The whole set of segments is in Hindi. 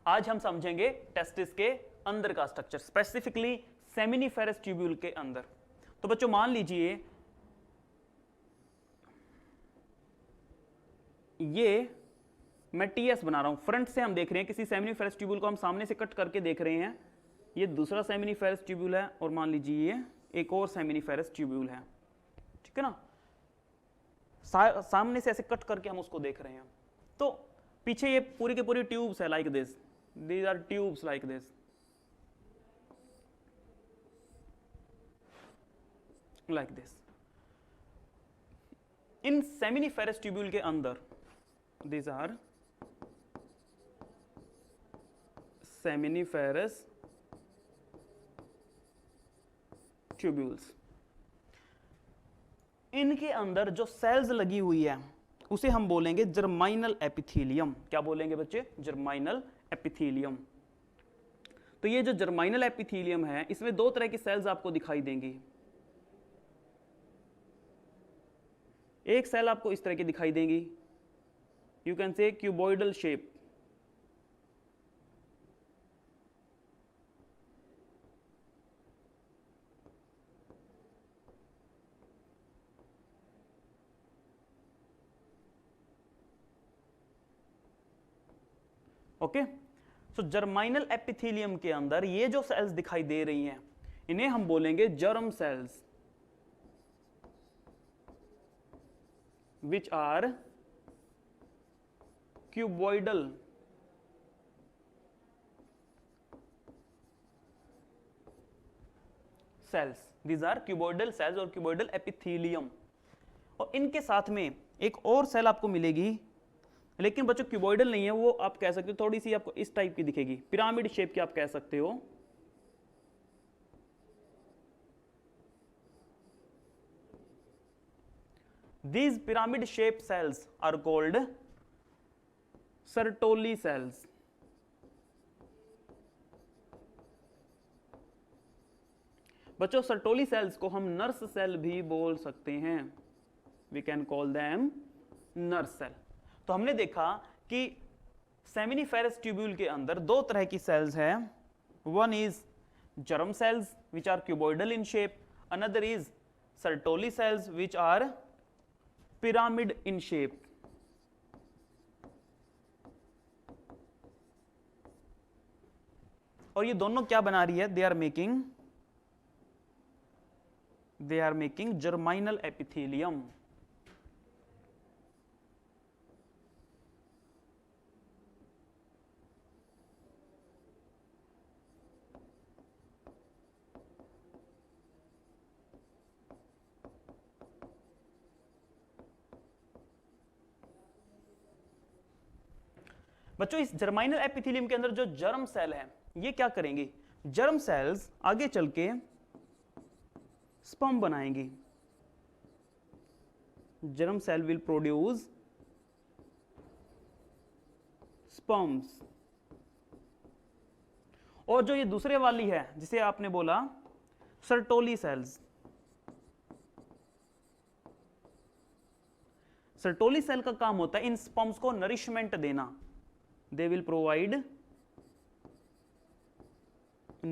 आज हम समझेंगे टेस्टिस के अंदर का स्ट्रक्चर, स्पेसिफिकली सेमिनिफेरस ट्यूब्यूल के अंदर। तो बच्चों मान लीजिए ये मैं टीएस बना रहा हूं, फ्रंट से हम देख रहे हैं किसी सेमिनिफेरस ट्यूब्यूल को हम सामने से कट करके देख रहे हैं। ये दूसरा सेमिनिफेरस ट्यूब्यूल है और मान लीजिए ये एक और सेमिनिफेरस ट्यूब्यूल है, ठीक है ना। सामने से ऐसे कट करके हम उसको देख रहे हैं। तो पीछे ये पूरी की पूरी ट्यूब्स है like this, these are tubes like this, like this. इन सेमिनिफेरस ट्यूब्यूल के अंदर दीज आर सेमिनिफेरस ट्यूब्यूल्स। इनके अंदर जो सेल्स लगी हुई है उसे हम बोलेंगे जर्माइनल एपिथेलियम। क्या बोलेंगे बच्चे? जर्माइनल एपिथेलियम। तो ये जो जर्माइनल एपिथेलियम है इसमें दो तरह की सेल्स आपको दिखाई देंगी। एक सेल आपको इस तरह की दिखाई देंगी, you can say cuboidal shape, okay. So germinal epithelium के अंदर ये जो सेल्स दिखाई दे रही हैं इन्हें हम बोलेंगे germ cells, which are cuboidal cells. These are cuboidal cells और क्यूबॉइडल एपिथेलियम। और इनके साथ में एक और सेल आपको मिलेगी, लेकिन बच्चों क्यूबॉइडल नहीं है, वो आप कह सकते हो थोड़ी सी आपको इस टाइप की दिखेगी, पिरामिड शेप की आप कह सकते हो। These pyramid shaped cells are called Sertoli cells. बच्चों सर्टोली सेल्स को हम नर्स सेल भी बोल सकते हैं, we can call them nurse cell. तो हमने देखा कि सेमिनिफेरस ट्यूब्यूल के अंदर दो तरह की सेल्स हैं, one is germ cells which are cuboidal in shape, another is Sertoli cells which are pyramid in shape. और ये दोनों क्या बना रही है? They are making germinal epithelium. बच्चों इस जर्माइनल एपिथेलियम के अंदर जो जर्म सेल है ये क्या करेंगे? जर्म सेल्स आगे चल के स्पर्म बनाएंगी। Germ cell will produce sperms. और जो ये दूसरे वाली है जिसे आपने बोला सर्टोली सेल्स, सर्टोली सेल का काम होता है इन स्पर्म्स को नरिशमेंट देना। They will provide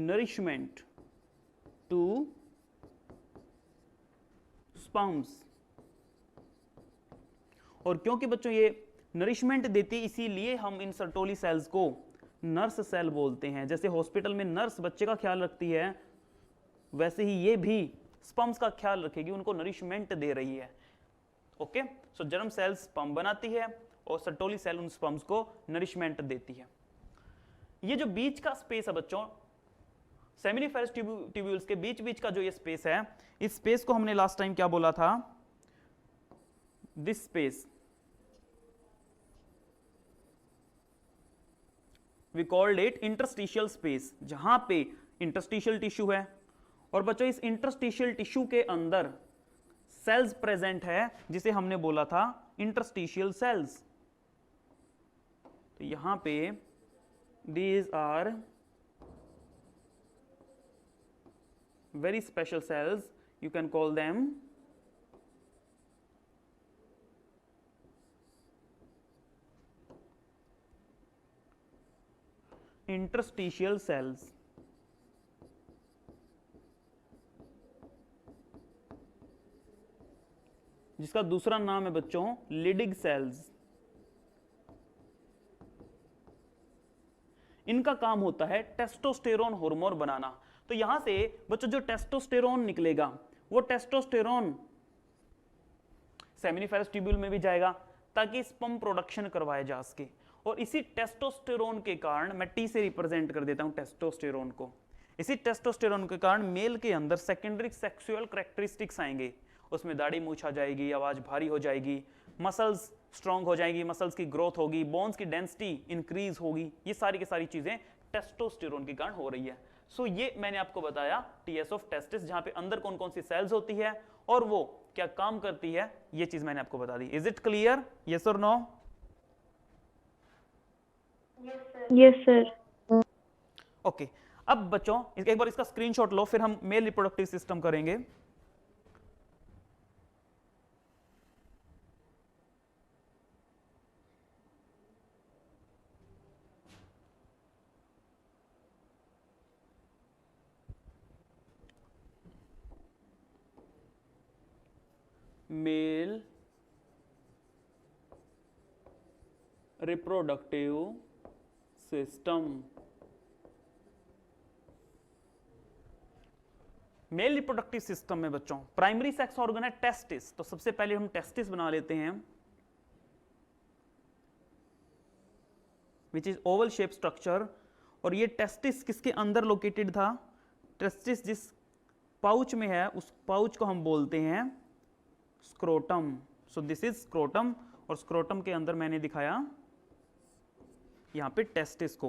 nourishment to sperms। और क्योंकि बच्चों ये नरिशमेंट देती इसीलिए हम इन सर्टोली सेल्स को नर्स सेल बोलते हैं। जैसे हॉस्पिटल में नर्स बच्चे का ख्याल रखती है वैसे ही ये भी स्पर्म्स का ख्याल रखेगी, उनको नरिशमेंट दे रही है। ओके, सो जर्म सेल्स स्पर्म बनाती है और सर्टोली सेल उन स्पर्म्स को नरिशमेंट देती है। ये जो बीच का स्पेस है बच्चों, सेमिनिफेरस ट्यूब्यूल्स के बीच बीच का जो ये स्पेस है, इस स्पेस को हमने लास्ट टाइम क्या बोला था? This space we called it interstitial space, जहां पे इंटरस्टिशियल टिश्यू है। और बच्चों इस इंटरस्टिशियल टिश्यू के अंदर सेल्स प्रेजेंट है जिसे हमने बोला था इंटरस्टिशियल सेल्स। तो यहां पे these are very special cells, you can call them interstitial cells, जिसका दूसरा नाम है बच्चों लिडिग सेल्स। इनका काम होता है टेस्टोस्टेरोन हार्मोन बनाना। तो यहां से बच्चों जो टेस्टोस्टेरोन निकलेगा वो टेस्टोस्टेरोन सेमिनिफेरस ट्यूब्यूल में भी जाएगा ताकि स्पर्म प्रोडक्शन करवाया जा सके। और इसी टेस्टोस्टेरोन के कारण, मैं टी से रिप्रेजेंट कर देता हूं टेस्टोस्टेरोन को, इसी टेस्टोस्टेरोन के कारण मेल के अंदर सेकेंडरी सेक्सुअल कैरेक्टरिस्टिक्स आएंगे। उसमें दाढ़ी मूछ आ जाएगी, आवाज भारी हो जाएगी, मसल्स स्ट्रांग हो जाएगी, मसल्स की ग्रोथ होगी, बोन्स की डेंसिटी इंक्रीज होगी। ये सारी की सारी चीजें टेस्टोस्टेरोन के कारण हो रही है। सो ये मैंने आपको बताया टीएस ऑफ टेस्टिस, जहां पे अंदर कौन कौन सी सेल्स होती है और वो क्या काम करती है, ये चीज मैंने आपको बता दी। Is it clear? यस और नो? Yes sir. ओके, अब बच्चों एक बार इसका स्क्रीनशॉट लो, फिर हम मेल रिप्रोडक्टिव सिस्टम करेंगे। Male reproductive system. Male reproductive system में बच्चों प्राइमरी सेक्स ऑर्गन है टेस्टिस। तो सबसे पहले हम टेस्टिस बना लेते हैं, which is oval shape structure. और ये टेस्टिस किसके अंदर लोकेटेड था? टेस्टिस जिस पाउच में है उस पाउच को हम बोलते हैं scrotum. So this is scrotum, और स्क्रोटम के अंदर मैंने दिखाया यहां पे टेस्टिस को।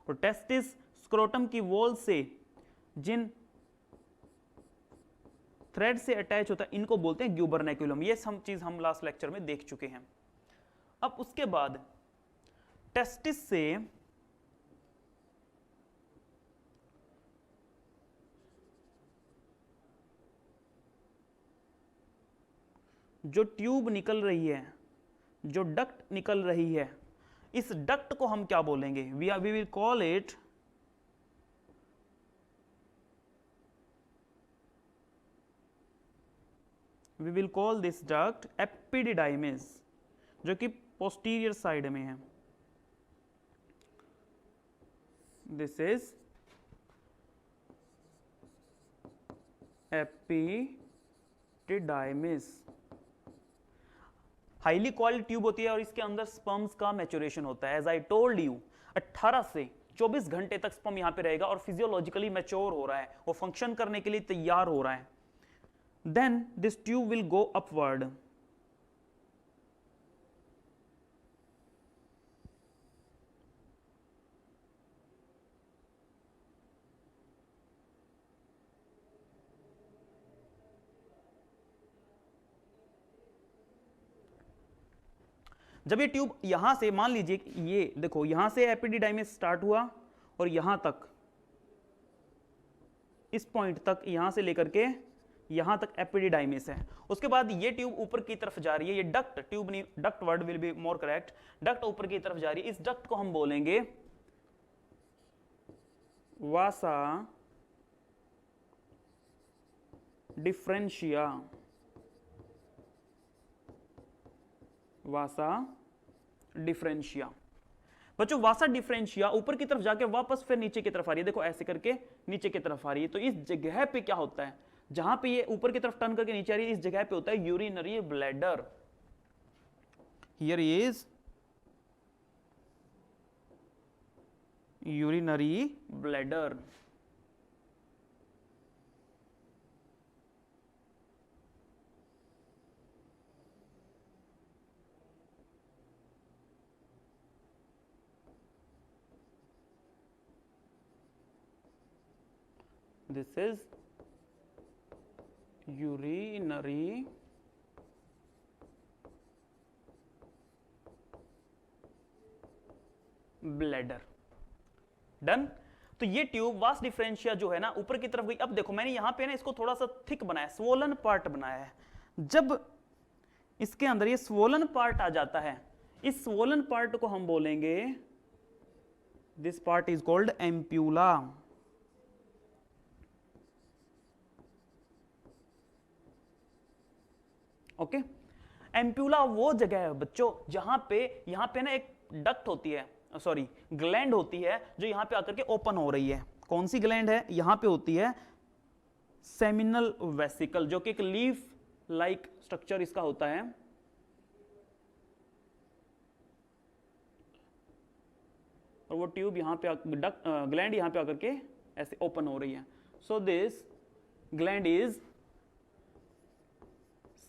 और टेस्टिस स्क्रोटम की वॉल से जिन थ्रेड से अटैच होता है इनको बोलते हैं ग्यूबरनेक्युलम। ये सब चीज हम लास्ट लेक्चर में देख चुके हैं। अब उसके बाद टेस्टिस से जो ट्यूब निकल रही है, जो डक्ट निकल रही है, इस डक्ट को हम क्या बोलेंगे? We will call it we will call this duct epididymis, जो कि पोस्टीरियर साइड में है। This is epididymis. Highly coiled tube होती है और इसके अंदर स्पर्म्स का मैच्योरेशन होता है। एज आई टोल्ड यू 18 से 24 घंटे तक स्पर्म यहां पे रहेगा और फिजियोलॉजिकली मैच्योर हो रहा है, वो फंक्शन करने के लिए तैयार हो रहा है। Then this tube will go upward. जब ये ट्यूब यहां से, मान लीजिए ये देखो यहां से एपिडिडाइमिस स्टार्ट हुआ और यहां तक, इस पॉइंट तक, यहां से लेकर के यहां तक एपिडिडाइमिस है। उसके बाद ये ट्यूब ऊपर की तरफ जा रही है, ये डक्ट, ट्यूब नहीं, duct word will be more correct, duct ऊपर की तरफ जा रही है। इस डक्ट को हम बोलेंगे वासा डिफरेंशिया। वासा डिफरेंशिया बच्चों, वासा डिफरेंशिया ऊपर की तरफ जाके वापस फिर नीचे की तरफ आ रही है। देखो ऐसे करके नीचे की तरफ आ रही है। तो इस जगह पे क्या होता है, जहां पे ये ऊपर की तरफ टर्न करके नीचे आ रही है, इस जगह पे होता है urinary bladder. Here is urinary bladder. This is urinary bladder. Done. तो ये ट्यूब वास डिफरेंशिया जो है ना ऊपर की तरफ गई। अब देखो मैंने यहां पे ना इसको थोड़ा सा थिक बनाया, स्वोलन पार्ट बनाया है। जब इसके अंदर ये स्वोलन पार्ट आ जाता है, इस स्वोलन पार्ट को हम बोलेंगे, this part is called ampulla. Okay, ampulla वो जगह है बच्चों जहां पे यहां पे ना एक डक्ट होती है, सॉरी ग्लैंड होती है जो यहां पे आकर के ओपन हो रही है। कौन सी ग्लैंड है? यहां पे होती है सेमिनल वेसिकल, जो कि एक लीफ लाइक स्ट्रक्चर इसका होता है। और वो ट्यूब यहां पे ग्लैंड यहां पे आकर के ऐसे ओपन हो रही है। So this gland is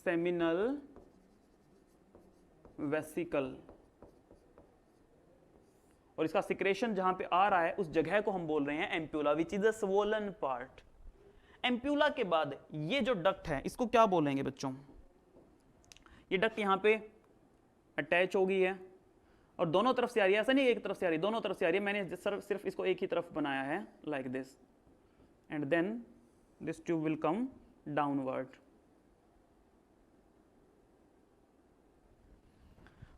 seminal vesicle, और इसका सिक्रेशन जहां पे आ रहा है उस जगह को हम बोल रहे हैं ampulla, which is the swollen part. Ampulla के बाद ये जो डक्ट है इसको क्या बोलेंगे बच्चों? ये डक्ट यहां पे अटैच हो गई है और दोनों तरफ से आ रही है, ऐसा नहीं एक तरफ से आ रही है, दोनों तरफ से आ रही है। मैंने सिर्फ इसको एक ही तरफ बनाया है, like this, and then this tube will come downward.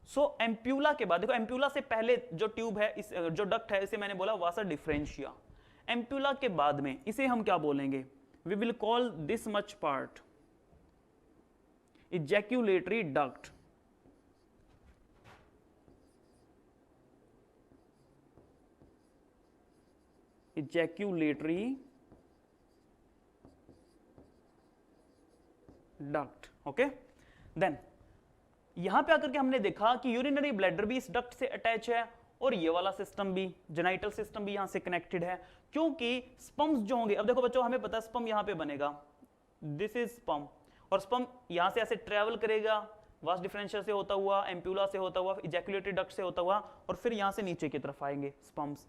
So ampulla के बाद देखो, एम्प्यूला से पहले जो ट्यूब है, इस जो डक्ट है, इसे मैंने बोला वासा डिफरेंशिया। एम्प्यूला के बाद में इसे हम क्या बोलेंगे? We will call this much part ejaculatory duct. Ejaculatory duct. Okay, then यहां पे आकर के हमने देखा कि यूरिनरी ब्लैडर भी इस डक्ट से अटैच है और ये वाला सिस्टम भी, जेनाइटल सिस्टम भी यहां से कनेक्टेड है, क्योंकि स्पम्स जो होंगे, अब देखो बच्चों हमें पता है स्पम यहां पे बनेगा, दिस इज स्पम, और स्पम यहां से ऐसे ट्रेवल करेगा वास डिफरेंशियल से होता हुआ, एम्प्यूला से होता हुआ, इजैक्यूलेटरी डक्ट से होता हुआ, और फिर यहां से नीचे की तरफ आएंगे स्पम्स।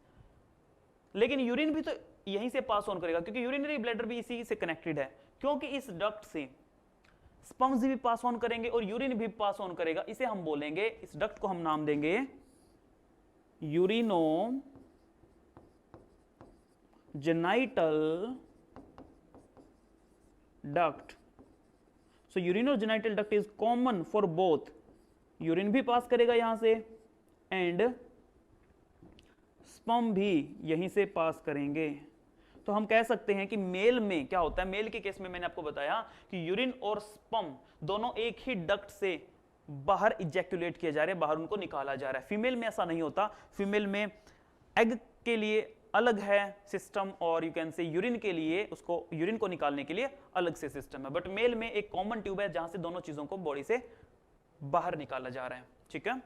लेकिन यूरिन भी तो यहीं से पास ऑन करेगा, क्योंकि यूरिनरी ब्लैडर भी इसी से कनेक्टेड है, क्योंकि इस डक्ट से स्पम्स भी पास ऑन करेंगे और यूरिन भी पास ऑन करेगा। इसे हम बोलेंगे, इस डक्ट को हम नाम देंगे urinogenital duct. So urinogenital duct is common for both, urine भी पास करेगा यहां से एंड स्पर्म भी यहीं से पास करेंगे। तो हम कह सकते हैं कि मेल में क्या होता है, मेल के केस में मैंने आपको बताया कि यूरिन और स्पर्म दोनों एक ही डक्ट से बाहर इजैक्यूलेट किए जा रहे हैं, बाहर उनको निकाला जा रहा है। फीमेल में ऐसा नहीं होता, फीमेल में एग के लिए अलग है सिस्टम, और यू कैन से यूरिन के लिए, उसको यूरिन को निकालने के लिए अलग से सिस्टम है, बट मेल में एक कॉमन ट्यूब है जहां से दोनों चीजों को बॉडी से बाहर निकाला जा रहा है। ठीक है,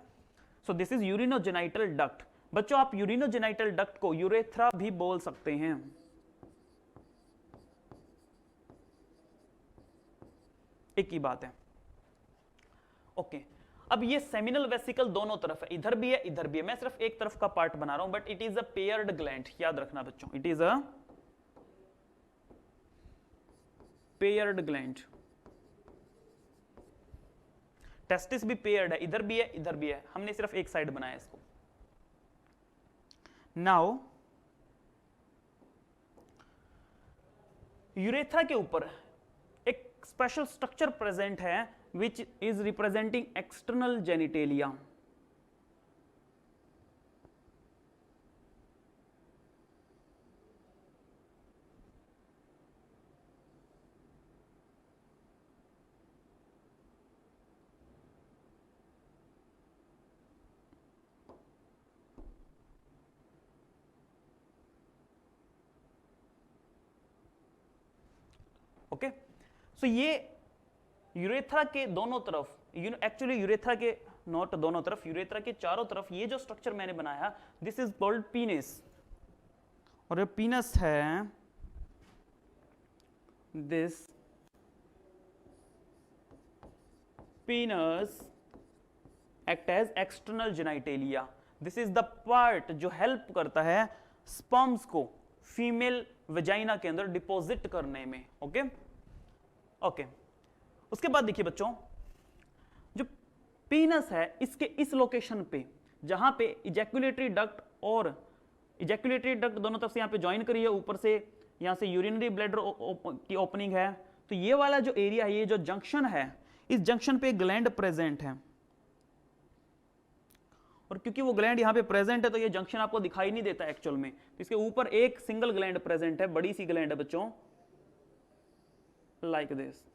so this is urinogenital duct. बच्चों आप यूरिनोजेनाइटल डक्ट को यूरेथ्रा भी बोल सकते हैं। एक ही बात है। ओके, अब ये सेमिनल वेसिकल दोनों तरफ है, इधर भी है इधर भी है। मैं सिर्फ एक तरफ का पार्ट बना रहा हूं, but it is a paired gland, याद रखना बच्चों, it is a paired gland. Testis भी पेयर्ड है, इधर भी है इधर भी है, हमने सिर्फ एक साइड बनाया इसको। नाउ यूरेथ्रा के ऊपर एक स्पेशल स्ट्रक्चर प्रेजेंट है which is representing external genitalia। Okay, so ये यूरेथ्रा के दोनों तरफ, एक्चुअली यूरेथ्रा के नॉट दोनों तरफ, यूरेथ्रा के चारों तरफ ये जो स्ट्रक्चर मैंने बनाया, दिस इज कॉल्ड पीनिस, और ये पीनस है this penis act as external genitalia. This is the part जो हेल्प करता है स्पर्म्स को फीमेल वेजाइना के अंदर डिपॉजिट करने में। ओके ओके, उसके बाद देखिए बच्चों, जो पीनस है इसके इस लोकेशन पे जहां पे इजैक्यूलेटरी डक्ट और इजैक्यूलेटरी डक्ट दोनों तरफ से यहां पे ज्वाइन करी है, ऊपर से यहां से यूरिनरी ब्लैडर की ओपनिंग है, तो ये वाला जो एरिया है, ये जो जंक्शन है, इस जंक्शन पे ग्लैंड प्रेजेंट है, और क्योंकि वो ग्लैंड यहाँ पे प्रेजेंट है तो ये जंक्शन आपको दिखाई नहीं देता एक्चुअल में, तो इसके ऊपर एक सिंगल ग्लैंड प्रेजेंट है, बड़ी सी ग्लैंड है बच्चों, like this.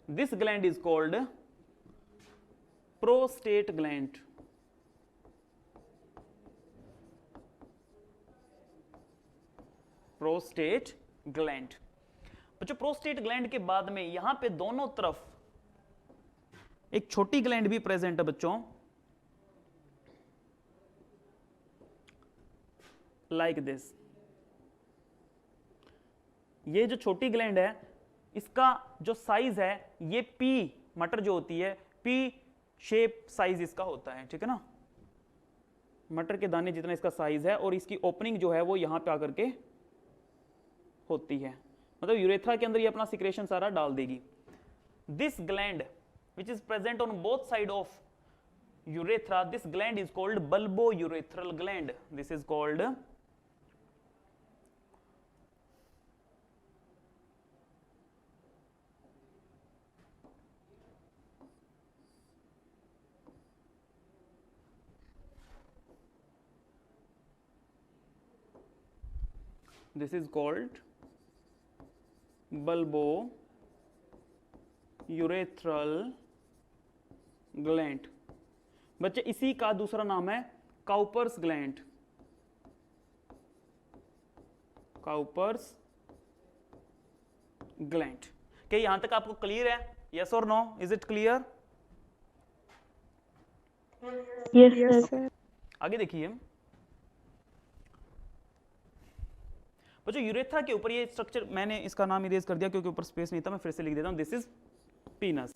This gland is called prostate gland. Prostate gland. बच्चों प्रोस्टेट ग्लैंड के बाद में यहां पे दोनों तरफ एक छोटी ग्लैंड भी प्रेजेंट है बच्चों, लाइक दिस। ये जो छोटी ग्लैंड है इसका जो साइज है ये पी मटर जो होती है, पी शेप साइज इसका होता है, ठीक है ना, मटर के दाने जितना इसका साइज है, और इसकी ओपनिंग जो है वो यहां पे आकर के होती है, मतलब यूरेथ्रा के अंदर ये अपना सिक्रेशन सारा डाल देगी। This gland which is present on both side of urethra, this gland is called bulbo urethral gland. This is called bulbourethral gland। बच्चे इसी का दूसरा नाम है काउपर्स ग्लैंड, काउपर्स ग्लैंड। क्या यहां तक आपको क्लियर है? यस और no? Is it clear? Yes, sir. आगे देखिए बच्चों, यूरेथ्रा के ऊपर ये स्ट्रक्चर, मैंने इसका नाम इरेज कर दिया क्योंकि ऊपर स्पेस नहीं था, मैं फिर से लिख देता हूं, दिस इज पीनस।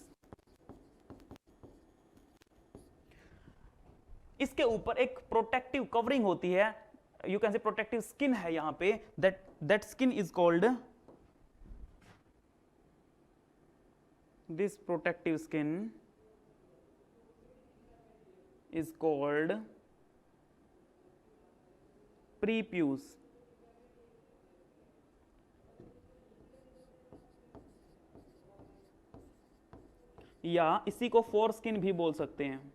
इसके ऊपर एक प्रोटेक्टिव कवरिंग होती है, यू कैन से प्रोटेक्टिव स्किन है यहां पे, that skin is called, this protective skin is called prepuce, या इसी को फोर स्किन भी बोल सकते हैं।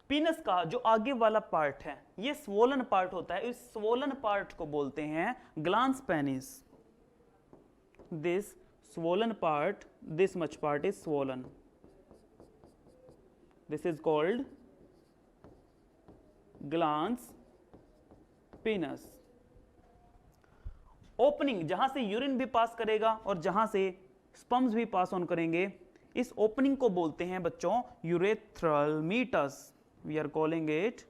पीनस का जो आगे वाला पार्ट है ये स्वोलन पार्ट होता है, इस स्वोलन पार्ट को बोलते हैं glans penis. This swollen part, this much part is swollen, this is called glans penis। Opening जहां से यूरिन भी पास करेगा और जहां से स्पर्म्स भी पास ऑन करेंगे, इस ओपनिंग को बोलते हैं बच्चों urethral meatus. We are calling it,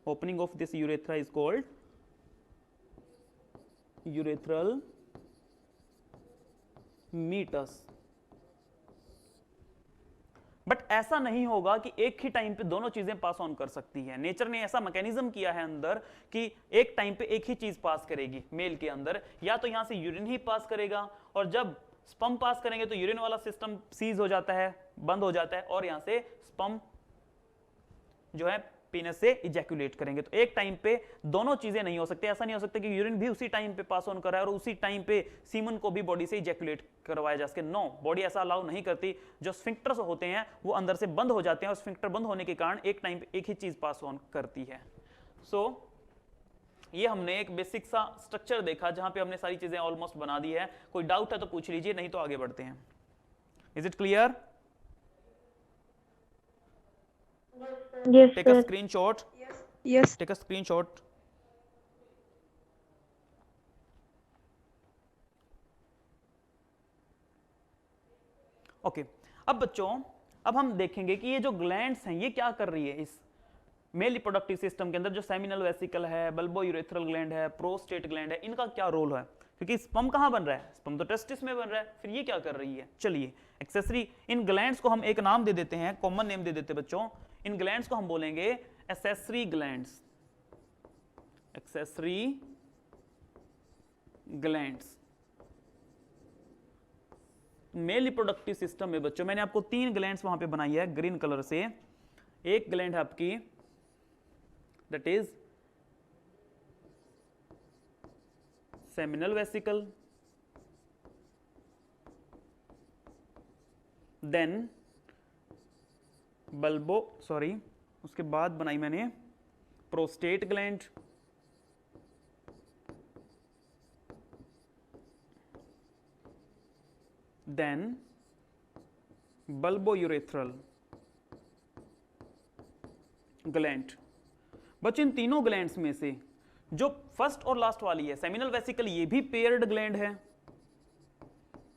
opening of this urethra is called urethral meatus. But ऐसा नहीं होगा कि एक ही टाइम पे दोनों चीजें पास ऑन कर सकती है। नेचर ने ऐसा मैकेनिज्म किया है अंदर कि एक टाइम पे एक ही चीज पास करेगी मेल के अंदर, या तो यहां से यूरिन ही पास करेगा, और जब स्पर्म पास करेंगे तो यूरिन वाला सिस्टम सीज हो जाता है, बंद हो जाता है, और यहां से स्पर्म जो है पीनस से इजैकुलेट करेंगे। तो एक टाइम पे दोनों चीजें नहीं हो सकती। ऐसा नहीं हो सकता कि यूरिन भी उसी टाइम पे पास ऑन कर रहा है और उसी टाइम पे सीमन को भी बॉडी से इजैकुलेट करवाया जा सके। नो, बॉडी ऐसा अलाउ नहीं करती। जो स्फिंक्टर्स होते हैं वो अंदर से बंद हो जाते हैं, और स्फिंक्टर बंद होने के कारण एक टाइम पे एक ही चीज पास ऑन करती है। सो ये हमने एक बेसिक सा स्ट्रक्चर देखा जहां पे हमने सारी चीजें ऑलमोस्ट बना दी है। कोई डाउट है तो पूछ लीजिए, नहीं तो आगे बढ़ते हैं। Is it clear? Yes, Take a sir. screenshot. Yes. Take a screenshot. Okay अब बच्चों, अब हम देखेंगे कि ये जो ग्लैंड्स हैं ये क्या कर रही है इस मेल रिप्रोडक्टिव सिस्टम के अंदर। जो सेमिनल वेसिकल है, बल्बो यूरेथ्रल ग्लैंड है, प्रोस्टेट ग्लैंड है, इनका क्या रोल है? क्योंकि स्पर्म कहां बन रहा है? स्पर्म तो टेस्टिस में बन रहा है, फिर ये क्या कर रही है? चलिए एक्सेसरी, इन ग्लैंड्स को हम एक नाम दे देते हैं, कॉमन नेम दे देते हैं बच्चों। इन ग्लैंड्स को हम बोलेंगे accessory glands, accessory glands. Mail reproductive system में बच्चों मैंने आपको 3 ग्लैंड्स वहां पे बनाई है ग्रीन कलर से। एक ग्लैंड है आपकी that is seminal vesicle, then उसके बाद बनाई मैंने prostate gland, then bulbourethral gland. बच्चों इन तीनों ग्लैंड्स में से जो फर्स्ट और लास्ट वाली है सेमिनल वेसिकल, ये भी पेयर्ड ग्लैंड है,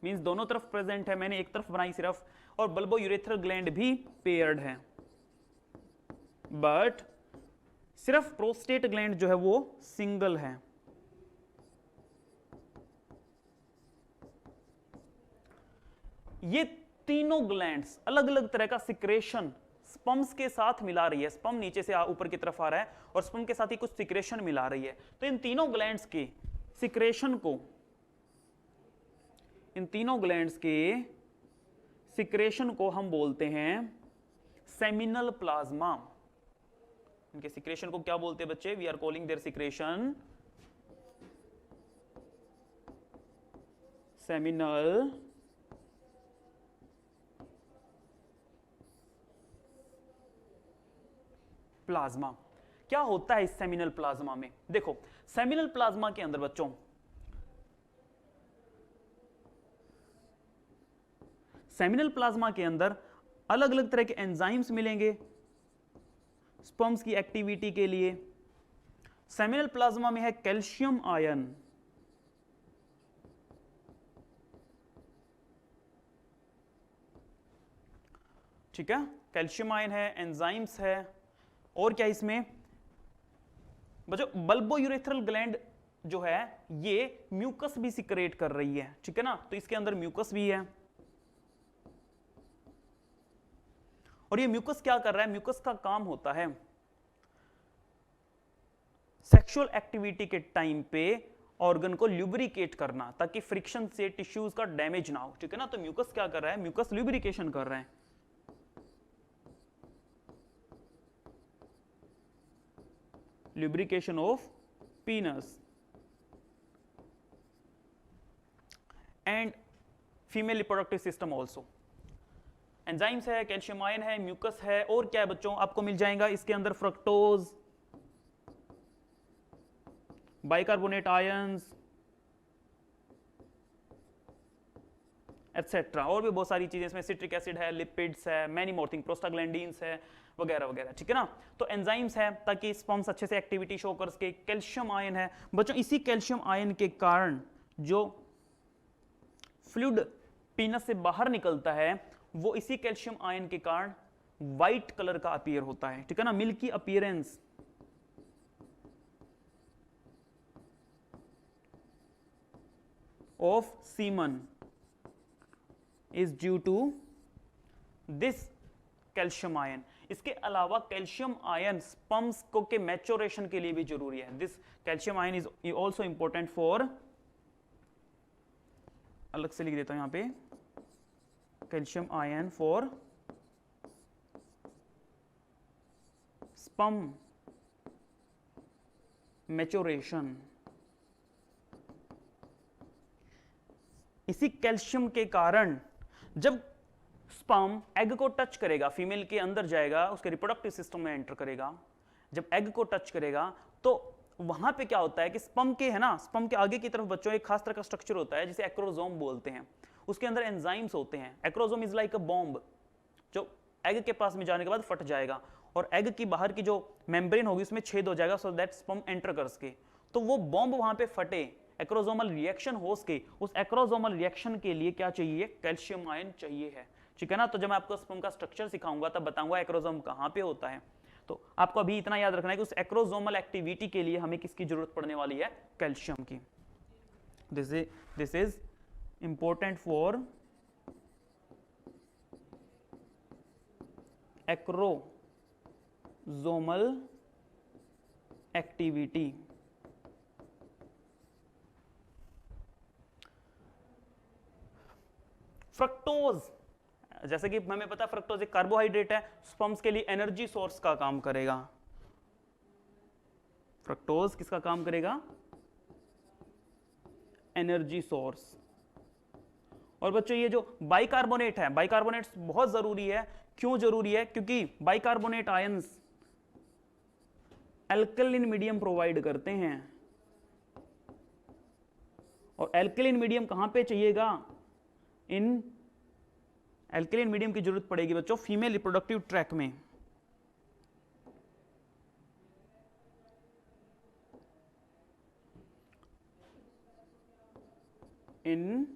मींस दोनों तरफ प्रेजेंट है, मैंने एक तरफ बनाई सिर्फ, और बल्बोयूरेथ्रल ग्लैंड भी पेयर्ड है, बट सिर्फ प्रोस्टेट ग्लैंड जो है वो सिंगल है। ये तीनों ग्लैंड्स अलग अलग तरह का सिक्रेशन स्पर्म्स के साथ मिला रही है, स्पर्म नीचे से ऊपर की तरफ आ रहा है और स्पर्म के साथ ही कुछ सिक्रेशन मिला रही है। तो इन तीनों ग्लैंड्स के सिक्रेशन को, इन तीनों ग्लैंड्स के सिक्रेशन को हम बोलते हैं सेमिनल प्लाज्मा। इनके सिक्रेशन को क्या बोलते हैं बच्चे? We are calling their secretion seminal plasma. क्या होता है इस सेमिनल प्लाज्मा में? देखो, सेमिनल प्लाज्मा के अंदर बच्चों सेमिनल प्लाज्मा के अंदर अलग अलग तरह के एंजाइम्स मिलेंगे स्पर्म्स की एक्टिविटी के लिए। सेमिनल प्लाज्मा में है कैल्शियम आयन, ठीक है, कैल्शियम आयन है, एंजाइम्स है, और क्या इसमें बच्चों बल्बोयूरेथ्रल ग्लैंड जो है ये म्यूकस भी सिक्रेट कर रही है, ठीक है ना, तो इसके अंदर म्यूकस भी है। और ये म्यूकस क्या कर रहा है? म्यूकस का काम होता है सेक्सुअल एक्टिविटी के टाइम पे ऑर्गन को ल्यूब्रिकेट करना, ताकि फ्रिक्शन से टिश्यूज का डैमेज ना हो, ठीक है ना। तो म्यूकस क्या कर रहा है? म्यूकस ल्यूब्रिकेशन कर रहा है। lubrication of penis and female reproductive system also। Enzymes है, कैल्शियम आयन है, म्यूकस है, और क्या है बच्चों? आपको मिल जाएगा इसके अंदर फ्रक्टोज, बाइकार्बोनेट आयंस एटसेट्रा, और भी बहुत सारी चीजें इसमें, सिट्रिक एसिड है, लिपिड्स है, मैनी मोर थिंग, प्रोस्टाग्लैंडिन्स है वगैरह वगैरह, ठीक है ना। तो एंजाइम्स है ताकि स्पर्म्स अच्छे से एक्टिविटी शो कर सके। कैल्शियम आयन है बच्चों, इसी कैल्शियम आयन के कारण जो फ्लूइड पीनस से बाहर निकलता है वो इसी कैल्शियम आयन के कारण व्हाइट कलर का अपीयर होता है, ठीक है ना, milky appearance. Of semen is due to this calcium ion। इसके अलावा कैल्शियम आयन स्पर्म्स को के मैच्योरेशन के लिए भी जरूरी है। This calcium ion is also important for, अलग से लिख देता हूं यहां पे, calcium ion for sperm maturation. इसी कैल्शियम के कारण जब स्पर्म एग को टच करेगा, फीमेल के अंदर जाएगा, उसके रिप्रोडक्टिव सिस्टम में एंटर करेगा, जब एग को टच करेगा तो वहां पे क्या होता है कि स्पर्म के, है ना, स्पर्म के आगे की तरफ बच्चों एक खास तरह का स्ट्रक्चर होता है जिसे एक्रोसोम बोलते हैं। उसके अंदर एंजाइम्स होते हैं। Acrosome is like a bomb, जो एग के पास में जाने के बाद फट जाएगा और एग की बाहर की जो मेम्ब्रेन होगी उसमें छेद हो जाएगा, सो दैट स्पर्म एंटर कर सके। तो वो बॉम्ब वहां पे फटे, एक्रोसोमल रिएक्शन हो सके, उस एक्रोसोमल रिएक्शन के लिए क्या चाहिए? कैल्शियम आयन चाहिए है, ठीक है ना। तो जब मैं आपको स्पर्म का स्ट्रक्चर सिखाऊंगा तब बताऊंगा एक्रोसोम कहां पे होता है। तो आपको अभी इतना याद रखना है कि उस एक्रोसोमल एक्टिविटी के लिए हमें किसकी जरूरत पड़ने वाली है? कैल्शियम की। This is important for acrosomal activity. Fructose, जैसे कि हमें पता है फ्रक्टोज एक कार्बोहाइड्रेट है, स्पर्म्स के लिए एनर्जी सोर्स का काम करेगा। फ्रक्टोज किसका काम करेगा? Energy source. और बच्चों ये जो बाइकार्बोनेट है, बाइकार्बोनेट्स बहुत जरूरी है। क्यों जरूरी है? क्योंकि bicarbonate ions alkaline medium provide करते हैं, और एल्कलिन मीडियम कहां पे चाहिएगा? इन एल्कलिन मीडियम की जरूरत पड़ेगी बच्चों फीमेल रिप्रोडक्टिव ट्रैक में। इन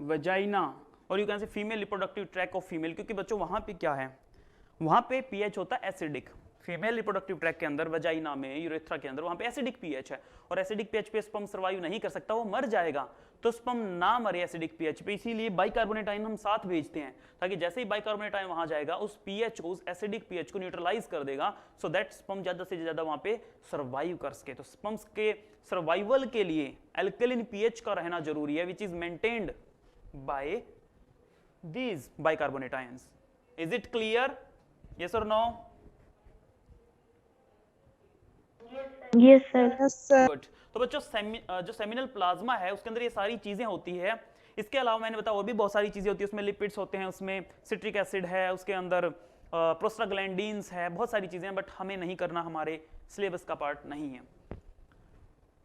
वजाइना, और यू कैन से female reproductive tract of female, क्योंकि बच्चों वहां पे क्या है, वहां पे पीएच होता है एसिडिक। फीमेल रिप्रोडक्टिव ट्रैक के अंदर, वजाइना में, यूरेथ्रा के अंदर, वहां पे एसिडिक पीएच है, और एसिडिक पीएच पे स्पर्म सर्वाइव नहीं कर सकता, वो मर जाएगा। तो स्पर्म ना मरे एसिडिक पीएच पे, इसीलिए बाइकार्बोनेट आयन हम साथ भेजते हैं, ताकि जैसे ही बाइकार्बोनेट आयन वहां जाएगा उस पीएच को, उस एसिडिक पीएच को न्यूट्रलाइज कर देगा, सो दैट स्पर्म ज्यादा से ज्यादा वहां पे सर्वाइव कर सके। तो स्पर्म्स के सर्वाइवल के लिए एल्कलिन पीएच का रहना जरूरी है, which is maintained by these bicarbonate ions. Is it clear? Yes or no? Yes, sir. Yes, sir. Good. तो बच्चों जो सेमिनल प्लाज्मा है उसके अंदर ये सारी चीजें होती है। इसके अलावा मैंने बताया और भी बहुत सारी चीजें होती है, उसमें लिपिड्स होते हैं, उसमें सिट्रिक एसिड है, उसके अंदर प्रोस्टाग्लैंडिन्स है, बहुत सारी चीजें हैं, बट हमें नहीं करना, हमारे सिलेबस का पार्ट नहीं है।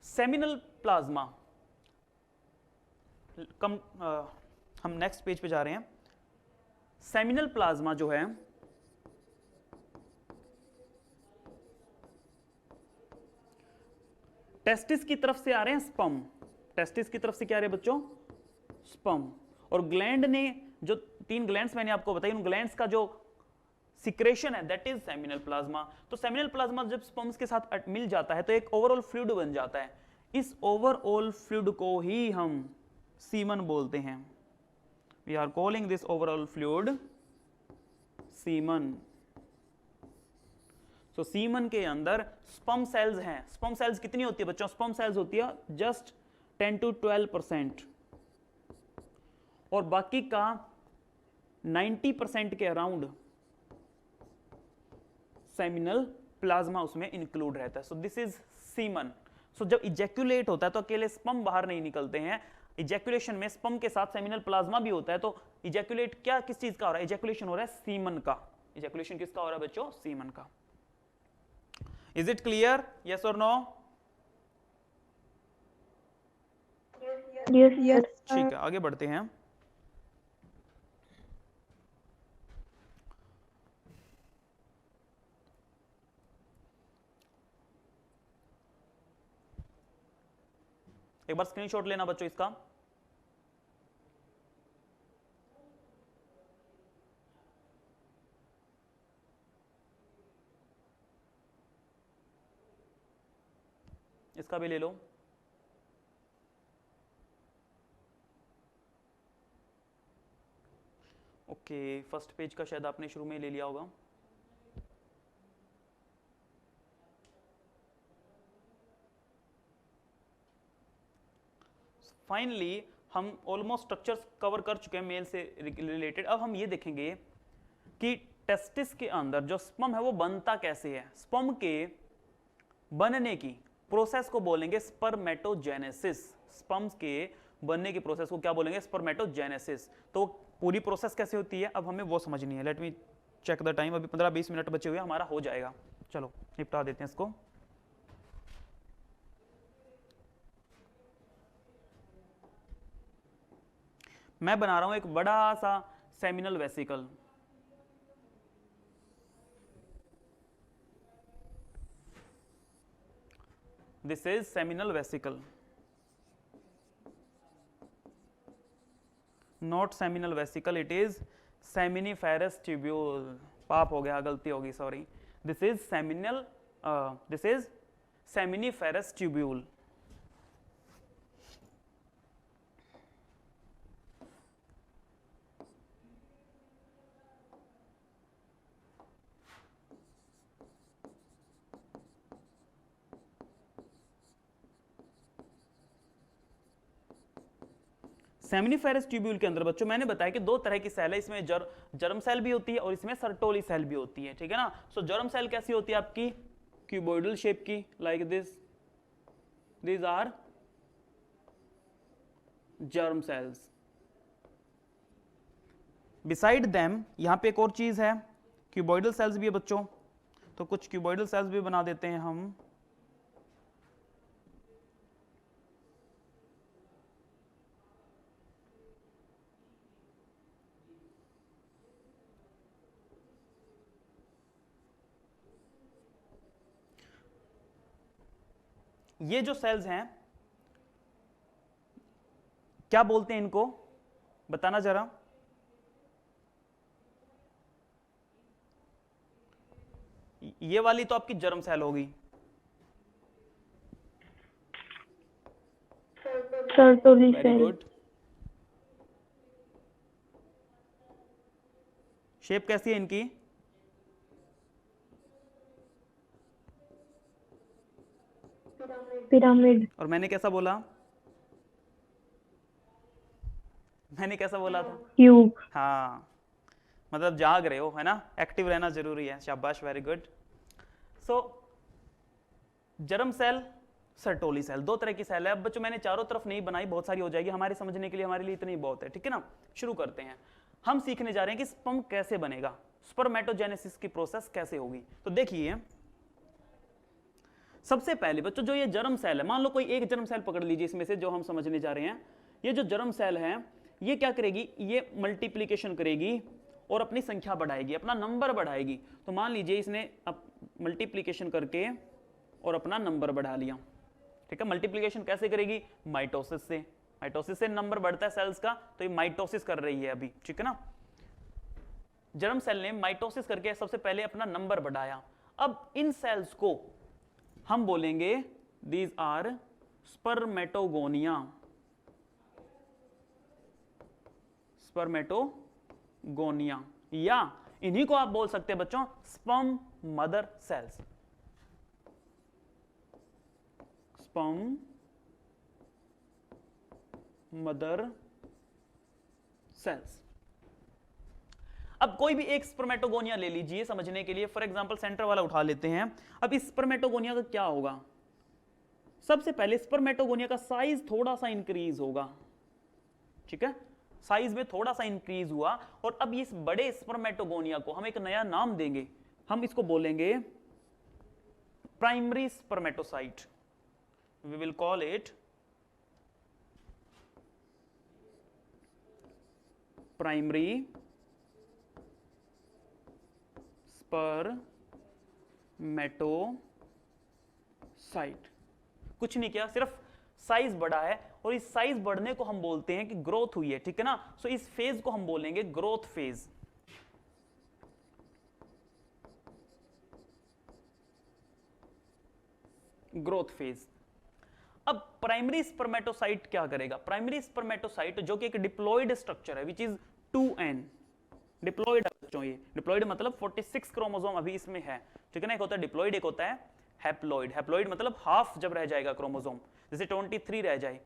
सेमिनल प्लाज्मा, हम नेक्स्ट पेज पे जा रहे हैं। सेमिनल प्लाज्मा जो है टेस्टिस की तरफ से आ रहे हैं स्पर्म, टेस्टिस की तरफ से क्या आ रहे हैं बच्चों? स्पर्म। और ग्लैंड ने जो 3 ग्लैंड्स मैंने आपको बताई, उन ग्लैंड्स का जो सिक्रेशन है दैट इज सेमिनल प्लाज्मा। तो सेमिनल प्लाज्मा जब स्पर्म्स के साथ मिल जाता है तो एक ओवरऑल फ्लूइड बन जाता है। इस ओवरऑल फ्लूइड को ही हम सीमन बोलते हैं। We are calling this overall fluid semen. तो सीमन के अंदर स्पर्म सेल्स हैं। स्पर्म सेल्स कितनी होती है बच्चों? स्पर्म सेल्स होती है जस्ट 10 to 12%, और बाकी का 90% के अराउंड सेमिनल प्लाज्मा उसमें इंक्लूड रहता है। So this is semen. So जब इजैक्यूलेट होता है तो अकेले स्पर्म बाहर नहीं निकलते हैं, इजैक्यूलेशन में स्पर्म के साथ सेमिनल प्लाज्मा भी होता है। तो इजैक्यूलेट क्या किस चीज का हो रहा है? इजैक्यूलेशन हो रहा है सीमन का। इजैक्यूलेशन किसका हो रहा है बच्चों? सीमन का। Is it clear? यस और नो? Yes, Yes, ठीक sir. है, आगे बढ़ते हैं। एक बार स्क्रीनशॉट लेना बच्चों इसका। इसका भी ले लो। ओके, फर्स्ट पेज का शायद आपने शुरू में ले लिया होगा। फाइनली हम ऑलमोस्ट स्ट्रक्चर्स कवर कर चुके हैं मेल से रिलेटेड। अब हम ये देखेंगे कि टेस्टिस के अंदर जो स्पर्म है वो बनता कैसे है। स्पर्म के बनने की प्रोसेस को बोलेंगे स्पर्मेटोजेनेसिस। स्पर्म्स के बनने की प्रोसेस को क्या बोलेंगे? स्पर्मेटोजेनेसिस। तो पूरी प्रोसेस कैसे होती है अब हमें वो समझनी है। Let me check the time, अभी 15-20 मिनट बचे हुए, हमारा हो जाएगा। चलो निपटा देते हैं इसको। मैं बना रहा हूं एक बड़ा सा seminal vesicle. This is seminal vesicle, not seminal vesicle, it is seminiferous tubule. पाप हो गया, गलती होगी, sorry. This is seminal, this is seminiferous tubule. Seminiferous tubule के अंदर बच्चों मैंने बताया कि 2 तरह की सेल है, इसमें जर्म सेल भी होती है और इसमें सर्टोली सेल भी होती है, ठीक है ना। सो जर्म सेल कैसी होती है आपकी? क्यूबॉइडल शेप की, like this. These are germ cells. Beside them यहां पे एक और चीज है, क्यूबॉइडल सेल्स भी है बच्चों, तो कुछ क्यूबॉइडल सेल्स भी बना देते हैं हम। ये जो सेल्स हैं क्या बोलते हैं इनको, बताना जरा। ये वाली तो आपकी जर्म सेल होगी, Sertoli very cell. Good. Shape कैसी है इनकी, पिरामिड। और मैंने कैसा बोला, मैंने कैसा बोला था, क्यूब। हाँ, मतलब जाग रहे हो है ना, एक्टिव रहना जरूरी है, शाबाश, वेरी गुड। सो जर्म सेल, सर्टोली सेल, दो तरह की सेल है। अब बच्चों मैंने चारों तरफ नहीं बनाई, बहुत सारी हो जाएगी हमारे समझने के लिए, हमारे लिए इतनी बहुत है, ठीक है ना। शुरू करते हैं, हम सीखने जा रहे हैं कि स्पर्म कैसे बनेगा, स्पर्मेटोजेनेसिस की प्रोसेस कैसे होगी। तो देखिए सबसे पहले बच्चों जो ये जर्म सेल है, मान लो कोई एक जर्म सेल पकड़ लीजिए इसमें से जो हम समझने जा रहे हैं। ये जो जर्म सेल है ये क्या करेगी, ये मल्टीप्लीकेशन करेगी और अपनी संख्या बढ़ाएगी, अपना नंबर बढ़ाएगी। तो मान लीजिए इसने अब मल्टीप्लीकेशन करके और अपना नंबर बढ़ा लिया, ठीक है। मल्टीप्लीकेशन कैसे करेगी, माइटोसिस से, माइटोसिस से नंबर बढ़ता है सेल्स का, तो ये माइटोसिस कर रही है अभी, ठीक है ना। जर्म सेल ने माइटोसिस करके सबसे पहले अपना नंबर बढ़ाया। अब इन सेल्स को हम बोलेंगे दीज आर स्पर्मेटोगोनिया, स्पर्मेटोगोनिया, या इन्हीं को आप बोल सकते हैं बच्चों sperm mother cells, sperm mother cells. अब कोई भी एक स्पर्मेटोगोनिया ले लीजिए समझने के लिए, फॉर एग्जांपल सेंटर वाला उठा लेते हैं। अब इस स्पर्मेटोगोनिया का क्या होगा, सबसे पहले स्पर्मेटोगोनिया का साइज थोड़ा सा इंक्रीज होगा, ठीक है, साइज में थोड़ा सा इंक्रीज हुआ। और अब इस बड़े स्पर्मेटोगोनिया को हम एक नया नाम देंगे, हम इसको बोलेंगे primary spermatocyte, we will call it primary spermatocyte. कुछ नहीं किया, सिर्फ साइज बढ़ा है, और इस साइज बढ़ने को हम बोलते हैं कि ग्रोथ हुई है, ठीक है ना। सो इस फेज को हम बोलेंगे ग्रोथ फेज, ग्रोथ फेज। अब प्राइमरी स्पर्मेटोसाइट क्या करेगा, प्राइमरी स्पर्मेटोसाइट जो कि एक डिप्लॉयड स्ट्रक्चर है विच इज 2n, डिप्लॉयड है बच्चों, ये डिप्लॉयड मतलब 46 क्रोमोसोम अभी इसमें है, ठीक है ना। एक होता है डिप्लॉयड, एक होता है हैप्लॉयड। हैप्लॉयड मतलब हाफ जब रह जाएगा क्रोमोसोम, जैसे 23 रह जाए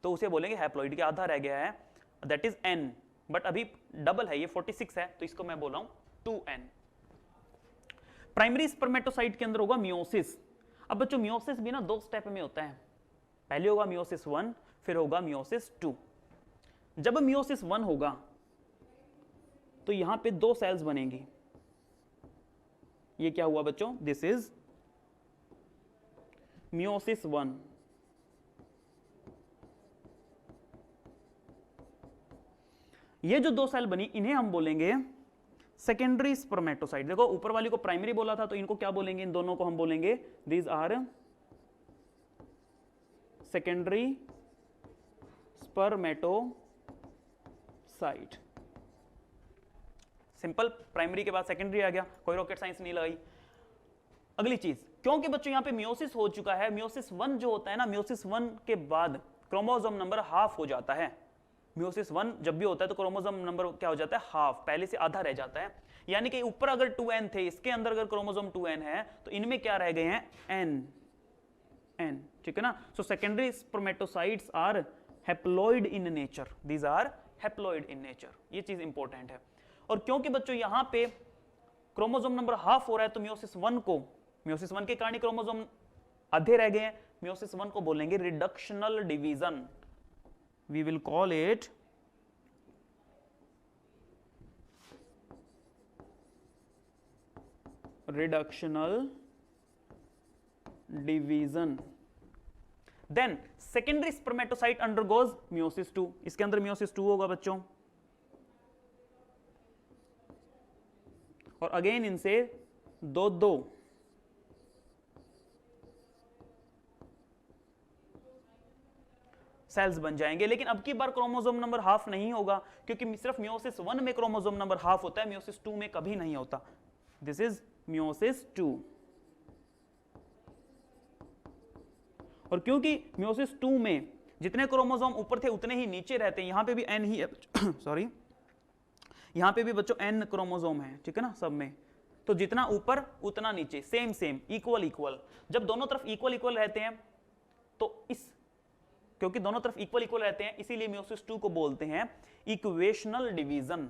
तो उसे बोलेंगे हैप्लॉयड, के आधा रह गया है, दैट इज n, बट अभी डबल है, ये 46 है, तो इसको मैं बोल रहा हूं 2n। प्राइमरी स्पर्मेटोसाइट के अंदर होगा मियोसिस। अब बच्चों मियोसिस भी ना दो स्टेप में होता है, पहले होगा मियोसिस 1, फिर होगा मियोसिस 2। जब मियोसिस 1 होगा तो यहां पे दो सेल्स बनेंगी, ये क्या हुआ बच्चों, दिस इज मियोसिस 1। ये जो दो सेल बनी इन्हें हम बोलेंगे सेकेंडरी स्पर्मेटोसाइट। देखो ऊपर वाली को प्राइमरी बोला था, तो इनको क्या बोलेंगे, इन दोनों को हम बोलेंगे these are secondary spermatocyte. Simple, primary के बाद सेकेंडरी आ गया, कोई रॉकेट साइंस नहीं लगाई। अगली चीज, क्योंकि बच्चों यहां पे मियोसिस हो चुका है, मियोसिस 1 जो होता है ना, मियोसिस 1 के बाद क्रोमोसोम नंबर हाफ हो जाता है। मियोसिस 1 जब भी होता है तो क्रोमोसोम नंबर क्या हो जाता है, हाफ, पहले से आधा रह जाता है। यानी कि ऊपर अगर 2n थे, इसके अंदर अगर क्रोमोसोम 2n है, तो इनमें क्या रह गए हैं, n, ठीक है ना। So secondary spermatocytes are haploid in nature, these are haploid in nature, ये चीज इंपॉर्टेंट है। और क्योंकि बच्चों यहां पे क्रोमोसोम नंबर हाफ हो रहा है, तो मियोसिस 1 को, मियोसिस 1 के कारण क्रोमोसोम आधे रह गए हैं, मियोसिस 1 को बोलेंगे reductional division, we will call it reductional division. Then secondary spermatocyte undergoes meiosis 2. इसके अंदर meiosis 2 होगा बच्चों, और अगेन इनसे दो सेल्स बन जाएंगे। लेकिन अब की बार क्रोमोसोम नंबर हाफ नहीं होगा, क्योंकि सिर्फ मियोसिस 1 में क्रोमोसोम नंबर हाफ होता है, मियोसिस 2 में कभी नहीं होता। This is meiosis 2। और क्योंकि मियोसिस 2 में जितने क्रोमोसोम ऊपर थे उतने ही नीचे रहते हैं, यहां पे भी n ही है सॉरी, यहां पे भी बच्चों n क्रोमोसोम है, ठीक है ना सब में, तो जितना ऊपर उतना नीचे, सेम सेम इक्वल इक्वल। जब दोनों तरफ इक्वल इक्वल रहते हैं तो क्योंकि दोनों तरफ इक्वल इक्वल रहते हैं इसीलिए मियोसिस 2 को बोलते हैं इक्वेशनल डिवीजन।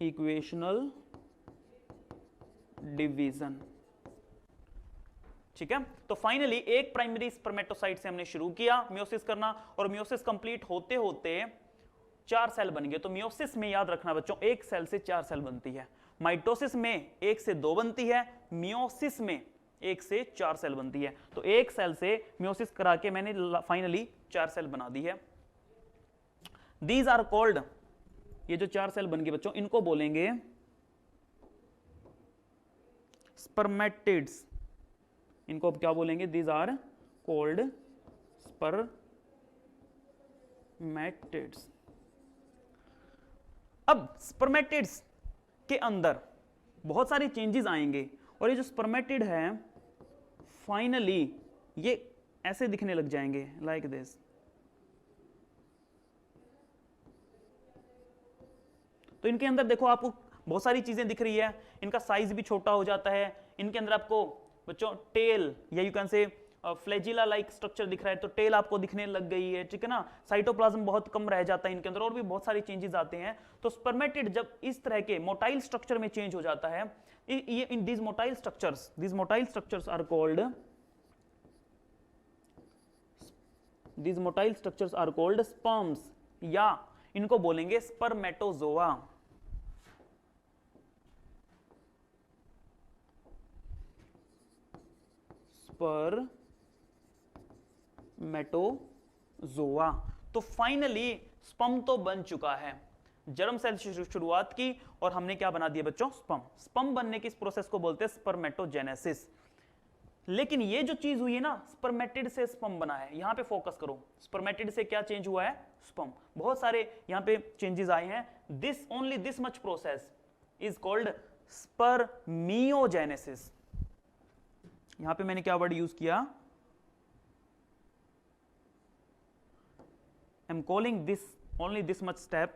इक्वेशनल डिवीजन, ठीक है। तो फाइनली एक प्राइमरी स्पर्मेटोसाइट से हमने शुरू किया मियोसिस करना, और मियोसिस कंप्लीट होते होते 4 सेल बन गए। तो मियोसिस में याद रखना बच्चों, एक सेल से 4 सेल बनती है, माइटोसिस में 1 से 2 बनती है, मियोसिस में 1 से 4 सेल बनती है। तो एक सेल से मियोसिस करा के मैंने फाइनली 4 सेल बना दी है। दीज आर कॉल्ड, ये जो 4 सेल बन गए बच्चों इनको बोलेंगे स्पर्मेटिड्स। इनको अब क्या बोलेंगे? These are called spermatids. अब स्पर्मेटिड्स के अंदर बहुत सारे चेंजेस आएंगे, और ये जो स्पर्मेटिड है फाइनली ये ऐसे दिखने लग जाएंगे, लाइक दिस। तो इनके अंदर देखो आपको बहुत सारी चीजें दिख रही है, इनका साइज भी छोटा हो जाता है, इनके अंदर आपको बच्चों टेल या यू कैन से फ्लैजिला लाइक स्ट्रक्चर दिख रहा है, तो टेल आपको दिखने लग गई है, ठीक है ना। साइटोप्लाज्म बहुत कम रह जाता है इनके अंदर, और भी बहुत सारी चेंजेस आते हैं। तो स्पर्मेटिड जब इस तरह के मोटाइल स्ट्रक्चर में चेंज हो जाता है, इन these motile structures are called sperms, या इनको बोलेंगे स्पर्मेटोजोआ। स्पर्मेटोजोआ। तो फाइनली स्पर्म तो बन चुका है, जर्म सेल से शुरुआत की और हमने क्या बना दिया बच्चों? स्पर्म। स्पर्म बनने की इस प्रोसेस को बोलते हैं स्पर्मेटोजेनेसिस। लेकिन ये जो चीज हुई है ना, स्पर्मेटिड से स्पर्म बना है, यहां पे फोकस करो। स्पर्मेटिड से क्या चेंज हुआ है? स्पर्म। बहुत सारे यहां पे चेंजेस आए हैं। Only this much process is called spermiogenesis. यहां पे मैंने क्या वर्ड यूज किया? I am calling this only this much step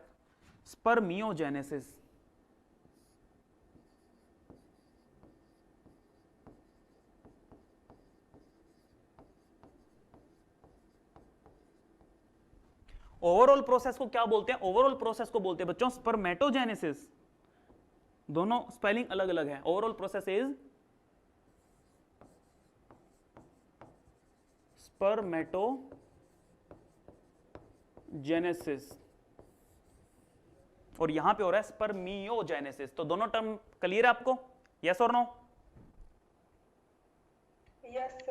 spermiogenesis. Overall process को क्या बोलते हैं? ओवरऑल प्रोसेस को बोलते हैं बच्चों स्पर्मेटोजेनेसिस। दोनों स्पेलिंग अलग अलग है। ओवरऑल प्रोसेस इज स्पर्मेटोजेनेसिस, और यहां पे हो रहा है स्पर्मियोजेनेसिस। तो दोनों टर्म क्लियर है आपको? यस और नो?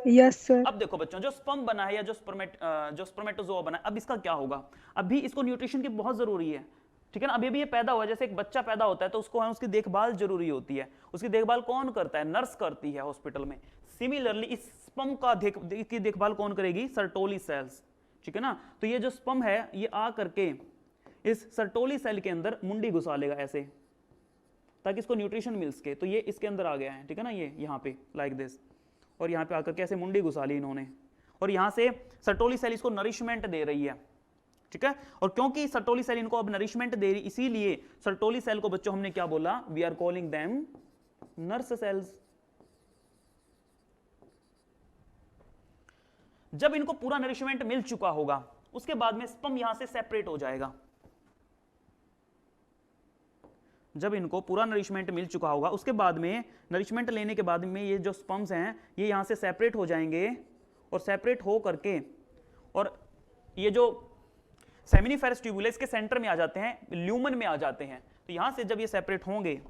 Yes sir. अब देखो बच्चों, जो स्पर्म बना है या जो स्पर्मेटोजोआ बना है, अब इसका क्या होगा? अभी इसको न्यूट्रिशन की बहुत जरूरी है, ठीक है ना। अभी भी ये पैदा हुआ है, जैसे एक बच्चा पैदा होता है तो उसको उसकी देखभाल जरूरी होती है। उसकी देखभाल कौन करता है? नर्स करती है हॉस्पिटल में। सिमिलरली इस स्पर्म की देखभाल कौन करेगी? सर्टोली सेल्स, ठीक है ना। तो ये जो स्पर्म है ये आ करके इस सर्टोली सेल के अंदर मुंडी घुसा लेगा ऐसे, ताकि इसको न्यूट्रिशन मिल सके। तो ये इसके अंदर आ गया है, ठीक है ना, ये यहाँ पे लाइक दिस, और यहाँ पे आकर के ऐसे मुंडी घुसा ली इन्होंने, और यहाँ से सर्टोली सेल इसको नरिशमेंट दे रही है, ठीक है। और क्योंकि सर्टोली सेल इनको अब नरिशमेंट दे रही, इसीलिए सर्टोली सेल को बच्चों हमने क्या बोला? We are calling them nurse cells. जब इनको पूरा नरिशमेंट मिल चुका होगा उसके बाद में स्पर्म यहां से सेपरेट हो जाएगा। जब इनको पूरा नरिशमेंट मिल चुका होगा उसके बाद में, नरिशमेंट लेने के बाद में ये जो स्पर्म्स हैं ये यहां से सेपरेट हो जाएंगे और सेपरेट हो करके, और ये जो सेमिनिफेरस ट्यूबुला इसके सेंटर में आ जाते हैं, ल्यूमन में आ जाते हैं। तो यहां से जब ये सेपरेट होंगे,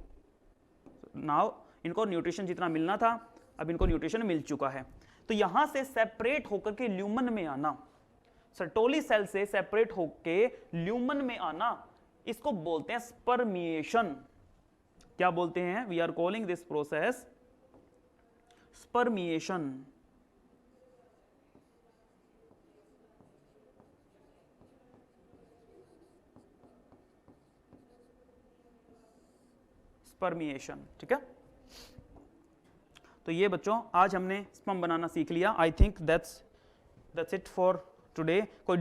नाउ इनको न्यूट्रिशन जितना मिलना था अब इनको न्यूट्रिशन मिल चुका है, तो यहां से सेपरेट होकर के ल्यूमन में आना, सर्टोली सेल से सेपरेट होके ल्यूमन में आना, इसको बोलते हैं स्पर्मिएशन। क्या बोलते हैं? We are calling this process spermiation. Spermiation, ठीक है। तो ये बच्चों आज हमने स्पर्म बनाना सीख लिया। I think that's it for today. कोई